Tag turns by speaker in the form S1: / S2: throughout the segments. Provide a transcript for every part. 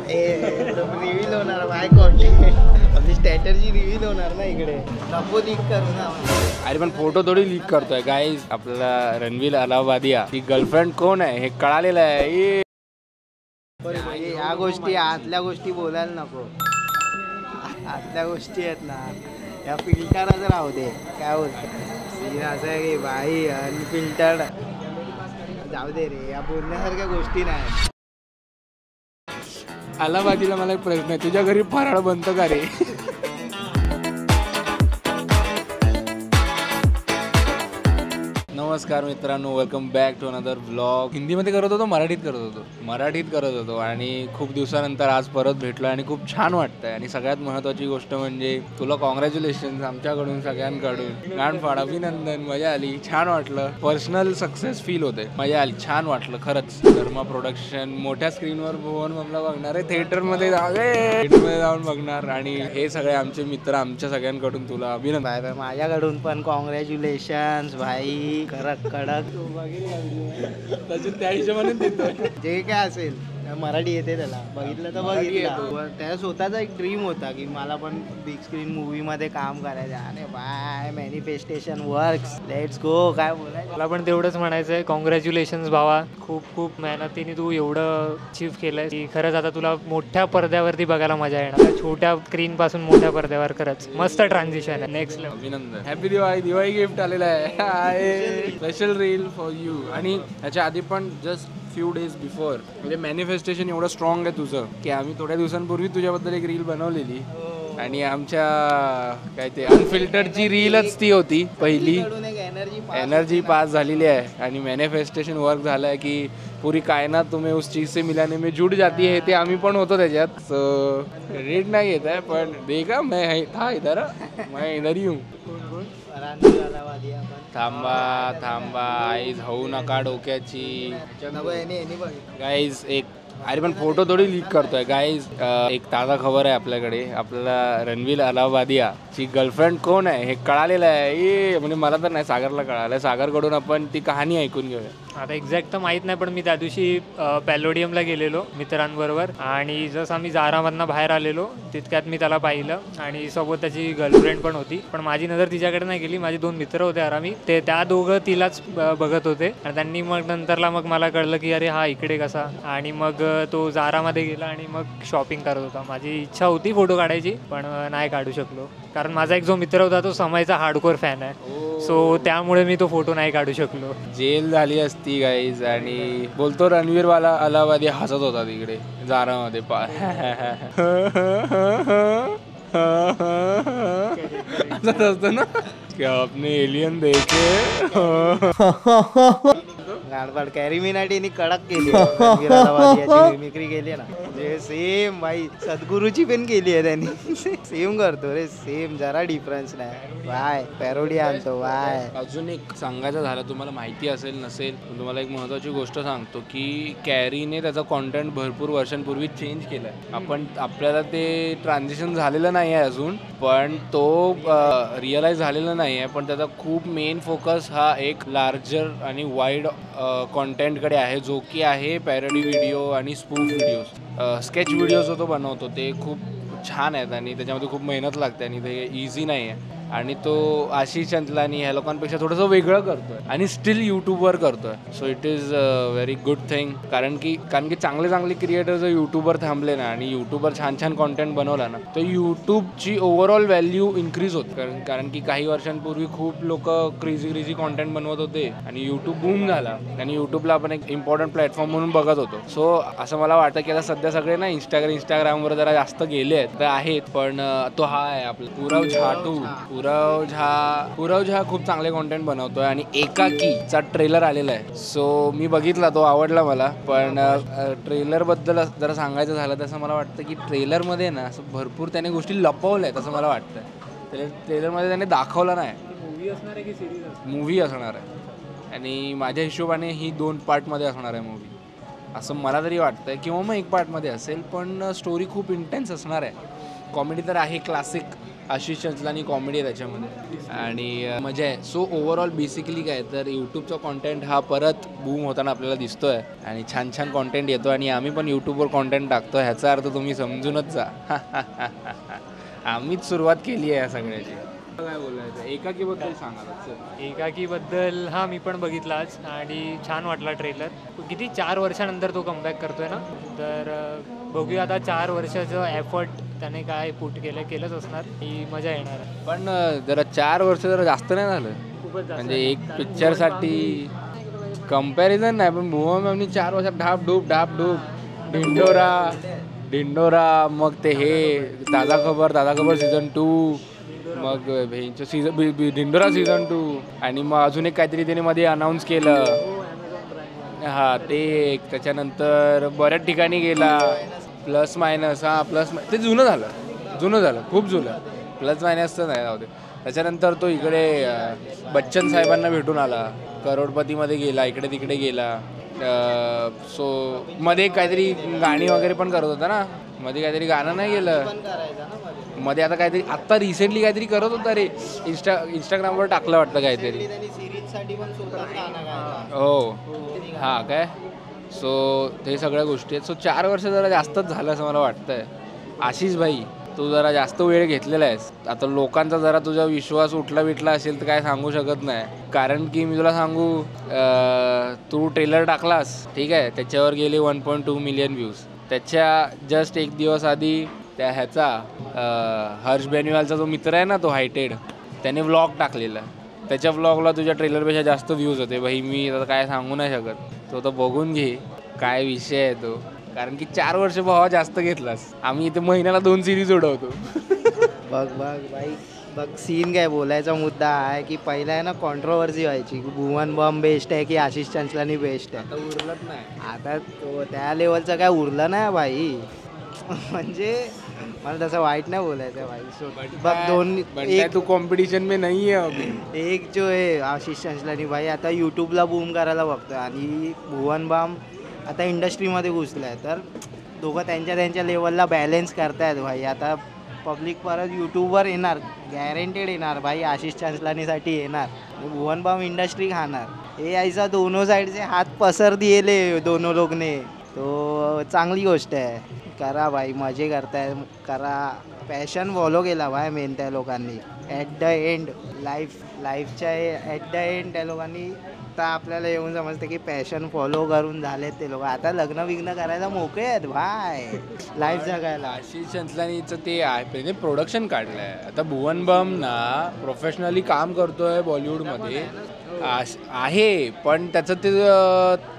S1: Reveal होणार bye content, आपली strategy reveal होणार ना इकडे. नको लीक करू ना.
S2: अरे पण फोटो थोडी लीक करतोय गाईज. आपल्याला रणवीर अलाहाबादिया ती गर्लफ्रेंड कोण आहे हे कळालेलं आहे.
S1: या गोष्टी आतल्या गोष्टी बोलायला नको. आतल्या गोष्टी आहेत ना या फिल्टरच राहू दे. काय बोलतो सीन असं आहे की बाई अनफिल्टर्ड जाऊ दे रे. या बोलण्यासारख्या गोष्टी नाही.
S2: अलाहाबादीला मला एक प्रश्न आहे, तुझ्या घरी फराळ बनतं का रे? नमस्कार मित्रांनो, welcome back to another vlog. हिंदीमध्ये करत होतो, मराठीत करत होतो आणि खूप दिवसानंतर आज परत भेटलो आणि खूप छान वाटतंय. आणि सगळ्यात महत्त्वाची गोष्ट म्हणजे तुला कॉंग्रॅच्युलेशन आमच्याकडून सगळ्यांकडून. गाणफाड अभिनंदन. मजा आली, छान वाटलं. पर्सनल सक्सेस फील होते, मजा आली, छान वाटलं खरंच. धर्मा प्रोडक्शन मोठ्या स्क्रीनवर भुवन मला बघणार आहे, थिएटरमध्ये जाऊन बघणार. आणि हे सगळे आमचे मित्र, आमच्या सगळ्यांकडून तुला अभिनंदन.
S1: Bye bye. माझ्याकडून पण कॉंग्रॅच्युलेशन्स भाई. कडक
S2: त्या हिशोबाने देतोय
S1: जे काय असेल. मराठी येते त्याला, बघितलं तर बघितलं. त्याचा स्वतःचा एक ड्रीम होता की मला पण बिग स्क्रीन मूवी मध्ये काम करायचं. आणि by manifestation works. Let's go. काय बोलायचं.
S3: मला पण तेवढंच म्हणायचं आहे, कॉंग्रॅच्युलेशन्स भावा. खूप मेहनतीने तू एवढं अचीव केलंय की खरंच आता तुला मोठ्या पडद्यावरती बघायला मजा येणार. छोट्या स्क्रीन पासून मोठ्या पडद्यावर खरंच मस्त ट्रान्झिशन आहे. Next level.
S2: अभिनंदन. हॅपी दिवाळी गिफ्ट आलेलं आहे, स्पेशल रील फॉर यू. आणि ह्याच्या आधी पण जस्ट फ्यू डेज बिफोर म्हणजे मॅनिफेस्टेशन एवढं स्ट्रॉंग आहे तुझं की आम्ही थोड्या दिवसांपूर्वी तुझ्याबद्दल एक रील बनवलेली. आणि आमच्या काय ते अनफिल्टरची रीलच ती होती पहिली. एनर्जी पास झालेली आहे आणि मॅनिफेस्टेशन वर्क झालं आहे की पूरी कायनात तुम्हें उस चीज से मिलाने में जुट जाती है. ते आम्ही पण होतो त्याच्यात. सो रेट नाही येत आहे पण देखा मैं था इधर, मैं इधर ही हूँ. थांबा आईज होऊ नका डोक्याची गाईज. एक अरे पण फोटो थोडी लीक करतोय गाईज. एक ताजा खबर आहे आपल्याकडे. आपल्याला रणवीर अलाहाबादिया ची गर्लफ्रेंड कोण आहे हे कळालेलं आहे. म्हणजे मला तर नाही, सागरला कळालं. सागरकडून आपण ती कहाणी ऐकून घेऊया.
S3: आता एक्झॅक्ट तर माहीत नाही पण मी त्या दिवशी पॅलोडियमला गेलेलो मित्रांबरोबर. आणि जसं आम्ही जारामधनं बाहेर आलेलो तितक्यात मी त्याला पाहिलं आणि सोबत त्याची गर्लफ्रेंड पण होती. पण माझी नजर तिच्याकडे नाही गेली. माझे दोन मित्र होते आरामी, ते त्या दोघं तिलाच बघत होते. आणि त्यांनी मग नंतरला मग मला कळलं की अरे हा इकडे कसा. आणि मग तो जारामध्ये गेला आणि मग शॉपिंग करत होता. माझी इच्छा होती फोटो काढायची पण नाही काढू शकलो कारण माझा एक जो मित्र होता तो समयचा हार्डकोर फॅन आहे. सो त्यामुळे मी तो फोटो नाही काढू शकलो.
S2: जेल झाली असती गाईज. आणि बोलतो रणवीर वाला अलाहाबादी हसत होता तिकडे जारामध्ये. हसत असतो ना क्या आपने एलियन देखे.
S1: गाडपाड कॅरी मिनाटीनी कडक केली. मिमिक्री केली ना म्हणजे सेम भाई. सद्गुरूची पण केली आहे त्यांनी. सेम करतो रे, सेम. जरा डिफरन्स नाही. बाय पॅरोडी आणतो बाय.
S2: अजून एक सांगायचं झालं, तुम्हाला माहिती असेल नसेल पण तुम्हाला एक महत्त्वाची गोष्ट सांगतो की कॅरीने त्याचा कॉन्टेंट भरपूर वर्षांपूर्वी चेंज केला आहे. आपल्याला ते ट्रान्झिशन झालेलं नाही आहे अजून, पण तो रिअलाईज झालेला नाही आहे. पण त्याचा खूप मेन फोकस हा एक लार्जर आणि वाईड कॉन्टेंटकडे आहे, जो की आहे पॅरोडी व्हिडिओ आणि स्पूफ व्हिडिओज. स्केच व्हिडिओ जो तो बनवतो ते खूप छान आहेत आणि त्याच्यामध्ये खूप मेहनत लागते आणि ते इझी नाही आहे. आणि तो आशिष चंचलानी ह्या लोकांपेक्षा थोडंसं वेगळं करतोय आणि स्टील यूट्यूबवर करतोय. So it is a very good thing. कारण की चांगले क्रिएटर जर यूट्यूबवर थांबले ना आणि यूट्यूबवर छान कॉन्टेंट बनवला ना तर यूट्यूबची ओव्हरऑल व्हॅल्यू इन्क्रीज होते. कारण की काही वर्षांपूर्वी खूप लोक क्रेझी कॉन्टेंट बनवत होते आणि यूट्यूब बूम झाला आणि यूट्यूबला आपण एक इम्पॉर्टंट प्लॅटफॉर्म म्हणून बघत होतो. सो असं मला वाटतं की आता सध्या सगळे ना इंस्टाग्रामवर जरा जास्त गेले आहेत. पण तो हा आहे आपला पुरव झा खूप चांगले कॉन्टेंट बनवतोय आणि एकाकीचा ट्रेलर आलेला आहे. सो मी बघितला, तो आवडला मला. पण ट्रेलरबद्दल जरा सांगायचं झालं तसं मला वाटतं की ट्रेलरमध्ये ना असं भरपूर त्याने गोष्टी लपवल्या आहेत असं मला वाटतं. ट्रेलरमध्ये त्याने दाखवलं नाही.
S3: मूवी असणार आहे की सिरीज?
S2: मूवी असणार आहे आणि माझ्या हिशोबाने ही 2 पार्टमध्ये असणार आहे मूवी, असं मला तरी वाटतंय. किंवा मग 1 पार्टमध्ये असेल. पण स्टोरी खूप इंटेन्स असणार आहे. कॉमेडी तर आहे क्लासिक आशिष चंचलानी कॉमेडी आहे त्याच्यामध्ये आणि मजा आहे. सो ओव्हरऑल बेसिकली काय तर यूट्यूबचा कॉन्टेंट हा परत बूम होताना आपल्याला दिसतोय आणि छान छान कॉन्टेंट येतो आणि आम्ही पण यूट्यूबवर कॉन्टेंट टाकतो. ह्याचा अर्थ तुम्ही समजूनच जा. आम्हीच सुरुवात केली आहे या सगळ्याची. काय बोलायचं एकाकीबद्दल सांगा.
S3: एकाकीबद्दल हा मी पण बघितला आज आणि छान वाटला ट्रेलर. किती 4 वर्षानंतर तो कमबॅक करतोय ना, तर बघूया आता 4 वर्षाचं एफर्ट त्याने काय पुट केलंच असणार, ही मजा येणार आहे.
S2: पण जरा 4 वर्ष जरा जास्त नाही झालं
S3: खूपच जास्त
S2: म्हणजे एक पिक्चरसाठी कम्पॅरिझन नाही. पण भुवन बामनी 4 वर्षात ढापढूप डिंडोरा मग ते हे ताजा खबर सीझन 2 मग डिंडोरा सीझन 2 आणि मग अजून एक काहीतरी त्याने मध्ये अनाऊन्स केलं. हा ते एक त्याच्यानंतर बऱ्याच ठिकाणी गेला. प्लस मायनस ते जुनं झालं खूप जुनं. प्लस मायनसचं नाही राहू दे. त्याच्यानंतर तो इकडे बच्चन साहेबांना भेटून आला, करोडपतीमध्ये गेला, इकडे तिकडे गेला. सो मध्ये काहीतरी गाणी वगैरे पण करत होता ना, मध्ये काहीतरी गाणं नाही गेलं मध्ये. आता काहीतरी आत्ता रिसेंटली काहीतरी करत होता रे, इंस्टाग्रामवर टाकलं वाटतं काहीतरी. हो हां काय. सो ते सगळ्या गोष्टी आहेत. सो 4 वर्ष जरा जास्तच झालं असं मला वाटतंय. आशिष भाई तू जरा जास्त वेळ घेतलेला आहेस. आता लोकांचा जरा तुझा विश्वास उठला असेल तर काय सांगू शकत नाही. कारण की मी तुला सांगू, तू ट्रेलर टाकलास ठीक आहे, त्याच्यावर गेले 1.2 मिलियन व्ह्यूज. त्याच्या जस्ट एक दिवस आधी त्या ह्याचा हर्ष बेनिवालचा जो मित्र आहे ना, तो हायटेड, त्याने व्लॉग टाकलेला. त्याच्या व्लॉगला तुझ्या ट्रेलरपेक्षा जास्त व्ह्यूज होते. भाई मी आता काय सांगू नाही शकत. तो तर बघून घे काय विषय आहे तो. कारण की 4 वर्ष भावा जास्त घेतलास. आम्ही इथे महिन्याला 2 सिरीज उडवतो.
S1: बघ भाई बघ, सीन काय बोलायचा मुद्दा आहे की पहिला आहे ना कॉन्ट्रोवर्सी व्हायची की भुवन बम बेस्ट आहे की आशिष चंचलानी बेस्ट आहे.
S2: आता उरलत नाही.
S1: आता तो त्या लेवलचं काय उरलं नाही भाई. म्हणजे मला तसं वाईट नाही बोलायचं भाई. बघ
S2: तू कॉम्पिटिशन में नाही आहे अभी.
S1: एक जो आहे आशिष चंचलानी भाई आता यूट्यूबला बूम करायला बघतो आणि भुवन बाम आता इंडस्ट्रीमध्ये घुसला आहे. तर दोघं त्यांच्या लेवलला बॅलेन्स करतायत भाई. आता पब्लिक परत यूट्यूबवर येणार, गॅरंटेड येणार भाई. आशिष चंचलानीसाठी येणार, भुवन बाम इंडस्ट्री खाणार. हे ऐसा दोनों साइड से हात पसर दिले दोनों लोग ने. तो चांगली गोष्ट आहे. करा भाई, मजे करताय करा. पॅशन फॉलो केला भाई मेन त्या लोकांनी. ॲट द एंड लाईफच्या ॲट द एंड त्या लोकांनी आता आपल्याला येऊन समजतं की पॅशन फॉलो करून झालेत ते लोक. आता लग्न करायला मोकळे आहेत भाई, लाईफ जगायला.
S2: आशिष चंचलानीचं ते आहे प्रोडक्शन काढलं आहे. आता भुवन बम ना प्रोफेशनली काम करतोय बॉलिवूडमध्ये आहे, पण त्याचं ते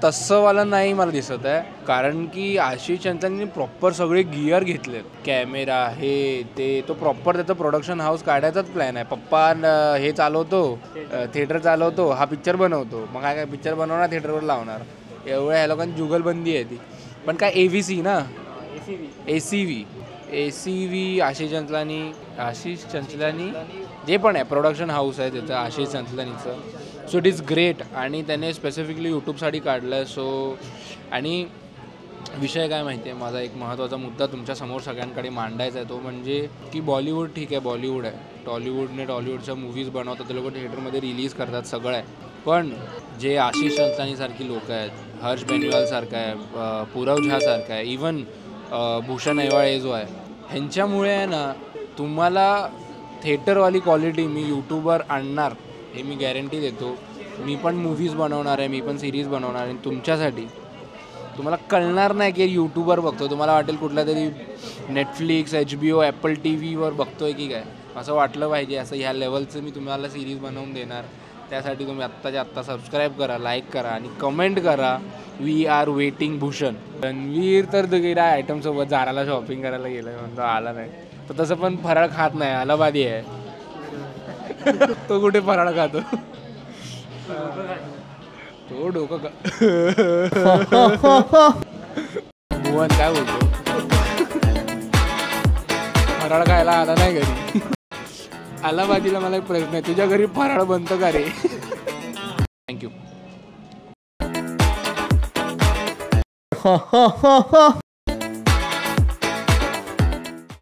S2: तसंवालं नाही मला दिसत आहे. कारण की आशिष चंचलानी प्रॉपर सगळे गिअर घेतलेत, कॅमेरा हे ते. तो प्रॉपर त्याचं प्रोडक्शन हाऊस काढायचाच प्लॅन आहे. पप्पा हे चालवतो, थिएटर चालवतो, हा पिक्चर बनवतो. मग काय पिक्चर बनवणार, थिएटरवर लावणार. एवढ्या ह्या लोकांची जुगलबंदी आहे ती. पण काय AVC ना, ACV आशिष चंचलानी जे पण आहे प्रोडक्शन हाऊस आहे त्याचं आशिष चंचलानीचं. So it is great. आणि त्याने स्पेसिफिकली यूट्यूबसाठी काढलं आहे. सो आणि विषय काय माहिती आहे, माझा एक महत्त्वाचा मुद्दा तुमच्यासमोर सगळ्यांकडे मांडायचा आहे. तो म्हणजे की बॉलिवूड ठीक आहे, बॉलिवूड आहे, टॉलिवूडच्या मूव्हीज बनवतात, ते लोक थिएटरमध्ये रिलीज करतात, सगळं आहे. पण जे आशिष चंचलानीसारखी लोक आहेत, हर्ष बेनिवालसारखं आहे, पुरव झासारखं आहे, इवन भूषण ऐवाळे जो आहे, ह्यांच्यामुळे आहे ना तुम्हाला थिएटरवाली क्वालिटी मी यूट्यूबवर आणणार, हे मी गॅरंटी देतो. मी पण मूव्हीज बनवणार आहे, मी पण सिरीज बनवणार आहे तुमच्यासाठी. तुम्हाला कळणार नाही की यूट्यूबवर बघतो. तुम्हाला वाटेल कुठल्या तरी नेटफ्लिक्स, HBO, Apple TVवर बघतोय की काय, असं वाटलं पाहिजे. असं ह्या लेवलचं मी तुम्हाला सिरीज बनवून देणार. त्यासाठी तुम्ही आत्ताच्या आत्ता सबस्क्राईब करा, लाईक करा आणि कमेंट करा. We are waiting Bhushan. Ranveer तर गेला आयटमसोबत जाराला शॉपिंग करायला गेलं, म्हणतो आला नाही. तर तसं पण फराळ खात नाही, अलाहाबादी आहे. तो कुठे फराळ खातो, तो डोकं भुवन काय बोलतो, फराळ खायला आला नाही घरी. अलाहाबादीला मला एक प्रश्न आहे, तुझ्या घरी फराळ बनतं का रे? थँक्यू.